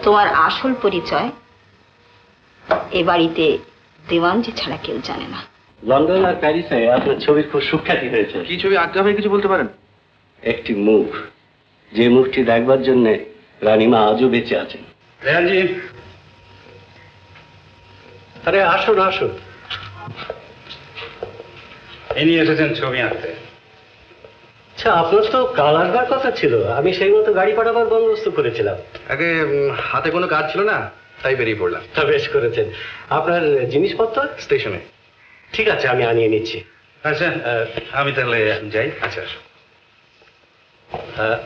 তোমার আসল পরিচয় এ বাড়িতে দেওয়ানজি ছাড়া কেউ জানে না। লন্ডন আর প্যারিসে আপনার ছবির খুব সুখ্যাতি হয়েছে। কি ছবি আজ্ঞা ভাই কিছু বলতে পারেন? একটি মুখ, যে মুখটি দেখবার জন্য রানীমা আজও বেঁচে আছেন। দেওয়ানজি, আরে আসুন আসুন, ইনি এসেছেন ছবি আঁকতে। আচ্ছা, আপনার তো কাল আসবার কথা ছিল, আমি সেই মতো গাড়ি পাঠাবার বন্দোবস্ত করেছিলাম। আগে হাতে কোনো কাজ ছিল না, তাই বেরিয়ে পড়লাম। তা বেশ করেছেন। আপনার জিনিসপত্র স্টেশনে। ঠিক আছে, আমি আনিয়ে নিচ্ছি। আচ্ছা, আমি তাহলে যাই। আচ্ছা,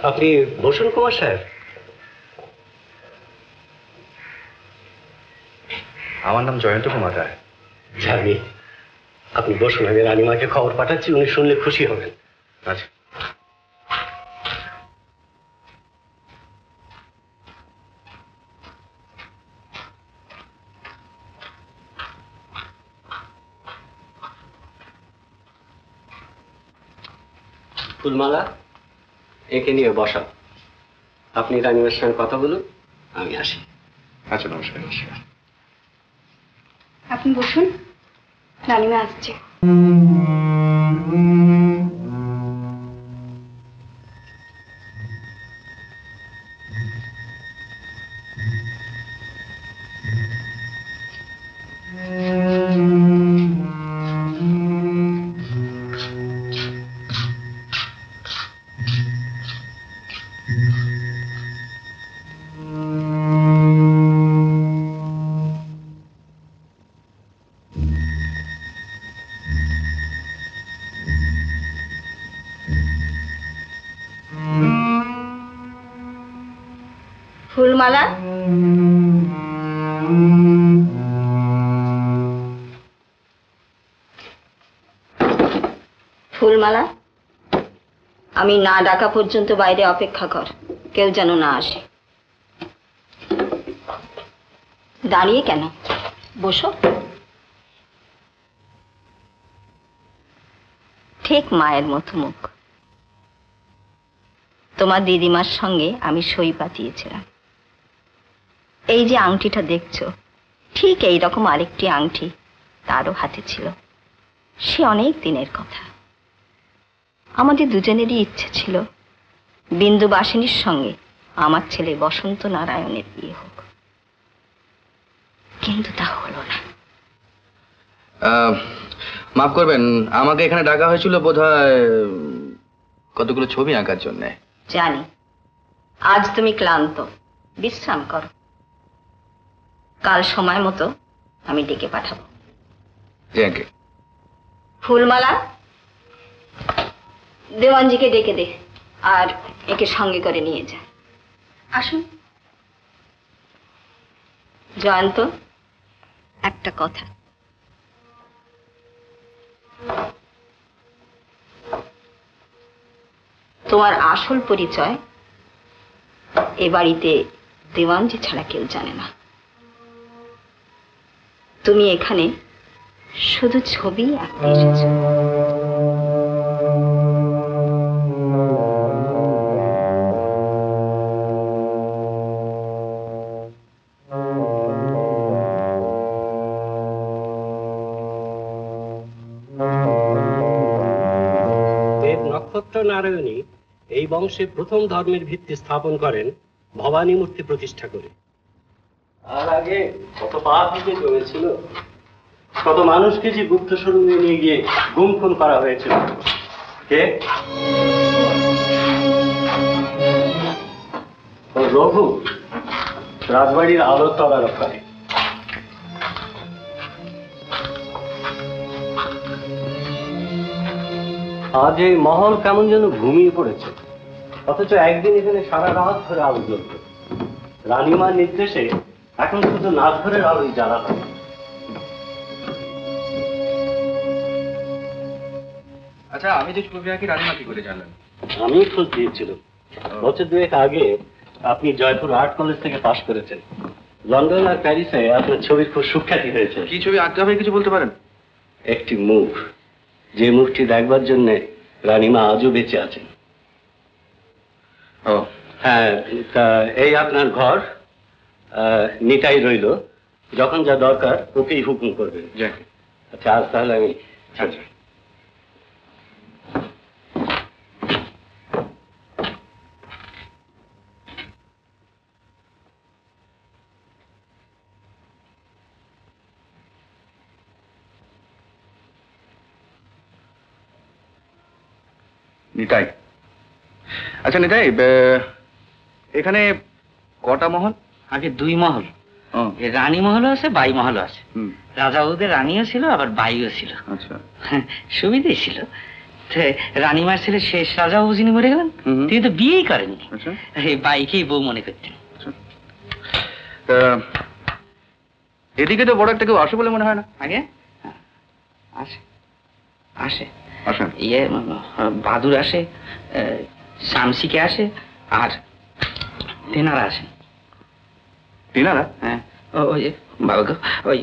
আপনি বসুন কুমার সাহেব। আমার নাম জয়ন্ত কুমার রায়। জানি, আপনি বসুন, আমি রানীমাকে খবর পাঠাচ্ছি, উনি শুনলে খুশি হবেন। আচ্ছা। ফুলমালা, একে নিয়ে বসা। আপনি রানীমার সঙ্গে কথা বলুন, আমি আসি। আচ্ছা, নমস্কার। নমস্কার। আপনি বসুন, রানীমা আসছে। ফুলমালা, ফুলমালা, আমি না ডাকা পর্যন্ত বাইরে অপেক্ষা কর, কেউ যেন না আসে। দাঁড়িয়ে কেন, বসো। ঠিক মায়ের মতো মুখ। তোমার দিদিমার সঙ্গে আমি সই পাতিয়েছিলাম। এই যে আংটিটা দেখছো, ঠিক এইরকম আরেকটি আংটি তারও হাতে ছিল। সে অনেক দিনের কথা। আমাদের দুজনেরই ইচ্ছে ছিল বিন্দুবাসিনীর সঙ্গে আমার ছেলে বসন্ত নারায়ণের বিয়ে হোক, কিন্তু তা হলো না। মাফ করবেন, আমাকে এখানে ডাকা হয়েছিল বোধহয় কতগুলো ছবি আঁকার জন্য। জানি আজ তুমি ক্লান্ত, বিশ্রাম করো। কাল সময় মতো আমি ডেকে পাঠাবো। ফুলমালা, দেওয়ানজিকে ডেকে দে আর একে সঙ্গে করে নিয়ে যা। আসুন। জয়ন্ত, একটা কথা। তোমার আসল পরিচয় এ বাড়িতে দেওয়ানজি ছাড়া কেউ জানে না। তুমি এখানে শুধু ছবি আঁকতে এসেছো। দেব নক্ষত্র নারায়ণী এই বংশে প্রথম ধর্মের ভিত্তি স্থাপন করেন ভবানী মূর্তি প্রতিষ্ঠা করে। আর আগে কত পাপ দিতে জমেছিল, কত মানুষকে যে গুপ্ত সুড়ঙ্গে নিয়ে গিয়ে গুম খুন করা হয়েছিল। কে? রঘু, রাজবাড়ির আলো তদারককারী। আজ এই মহল কেমন যেন ঘুমিয়ে পড়েছে, অথচ একদিন এখানে সারা রাত ধরে আলো জ্বলত। রানীমার নির্দেশে এখন শুধু নাচঘরের আলোই জ্বালা হয়। আচ্ছা, আমি যে ছবি আঁকি রানীমা কি করে জানলেন? আমি খোঁজ দিয়েছিলাম। বছর দুয়েক আগে আপনি জয়পুর আর্ট কলেজ থেকে পাশ করেছেন। লন্ডন আর প্যারিসে আপনার ছবির খুব সুখ্যাতি হয়েছে। কি ছবি আজ্ঞা ভাই কিছু বলতে পারেন? একটি মুখ, যে মুখটি দেখবার জন্য রানীমা আজও বেঁচে আছেন। ও হ্যাঁ, তা এই আপনার ঘর। নিতাই রইল, যখন যা দরকার ওকেই হুকুম করবেন। যাক। আচ্ছা, আজ তাহলে আমি আচ্ছা। নিতাই, আচ্ছা নিতাই, এখানে কটা মহল? আগে 2 মহল, ও, রানী মহলও আছে, বাই মহলও আছে। হুম, রাজা ওদের রানীও ছিল, আবার বাইও ছিল। আচ্ছা। সুবিধেই ছিল। তো রানীমার ছেলে শেষ রাজাও যিনি মরে গেলেন, হুম। তিনি তো বিয়েই করেননি, আচ্ছা। এই বাইকেই বউ মনে করতেন। তা এদিকে তো বড় একটা কেউ আসে বলে মনে হয় না। আগে আসে আসে আসেন। ইয়ে বাদুর আসে, শামসিকে আসে, আর তেনারা আসেন। তিনারা? হ্যাঁ, ওই যে বাবা গো, ওই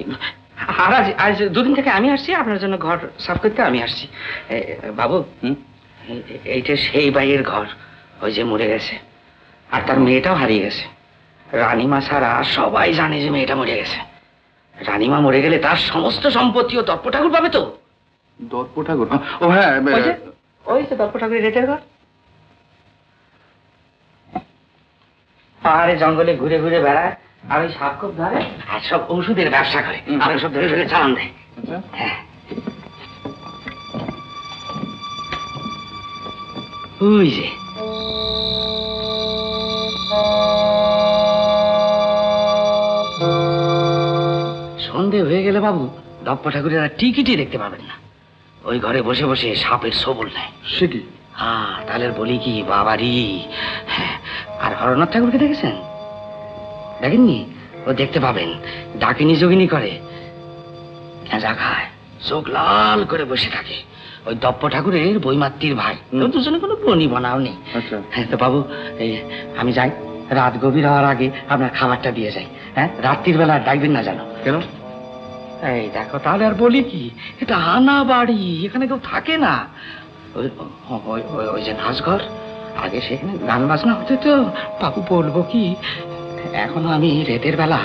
আর আজ 2 দিন থেকে আমি আসছি আপনার জন্য ঘর সাফ করতে। আমি আসছি বাবু। হুম, এইটা সেই বাইয়ের ঘর, ওই যে মরে গেছে, আর তার মেয়েটাও হারিয়ে গেছে। রানীমা ছাড়া সবাই জানে যে মেয়েটা মরে গেছে। রানীমা মরে গেলে তার সমস্ত সম্পত্তি ও দর্প ঠাকুর পাবে তো। দর্প ঠাকুর? ও হ্যাঁ, ওই যে দর্প ঠাকুরের রেতের ঘর। পাহাড়ে জঙ্গলে ঘুরে ঘুরে বেড়ায়, আর ওই সাপ খুব ধরে, আর সব ওষুধের ব্যবসা করে, আর সব ধরে ধরে চালান দেয়। আচ্ছা। হ্যাঁ, ওই যে সন্ধে হয়ে গেলে বাবু দপ্প ঠাকুরের আর টিকিটই দেখতে পাবেন না। ওই ঘরে বসে বসে সাপের সবল নেয়। সে কি? হ্যাঁ, তাহলে বলি কি বাবারি। হ্যাঁ, আর হরনাথ ঠাকুরকে দেখেছেন? দেখেননি? ও দেখতে পাবেন, ডাকিনী যোগিনী করে, খেঁজা খায়, চোখ লাল করে বসে থাকে। ওই দপ্প ঠাকুরের বইমাত্রীর ভাই। তো দুজনে কোনো বনি বানাও নেই। আচ্ছা। হ্যাঁ, তো বাবু এই আমি যাই, রাত গভীর হওয়ার আগে আপনার খাবারটা দিয়ে যাই। হ্যাঁ, রাত্রির বেলা ডাকবেন না জানো। কেন? এই দেখো, তাহলে আর বলি কি, এটা আনা বাড়ি, এখানে কেউ থাকে না। ওই যে নাচঘর, আগে সেখানে গান বাজনা হতো তো। বাবু বলবো কি, এখনো আমি রাতের বেলা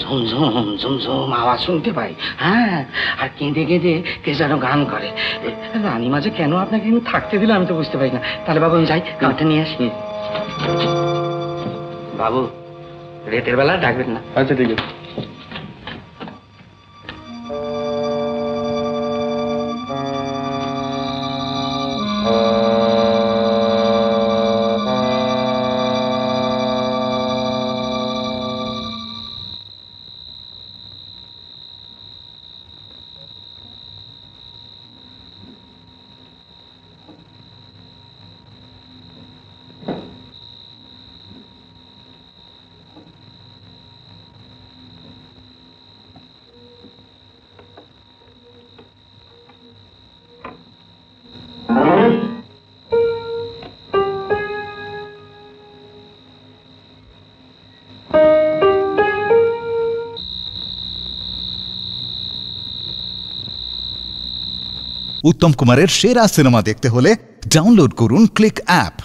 ঝুমঝুম ঝুমঝুম আওয়াজ শুনতে পাই। হ্যাঁ, আর কেঁদে কেঁদে কে যেন গান করে। রানীমা যে কেন আপনাকে কিন্তু থাকতে দিলে আমি তো বুঝতে পারি না। তাহলে বাবু আমি যাই, খাবারটা নিয়ে আসি। বাবু রাতের বেলা ডাকবেন না। আচ্ছা, ঠিক আছে। উত্তম কুমারের সেরা সিনেমা দেখতে হলে ডাউনলোড করুন ক্লিক অ্যাপ।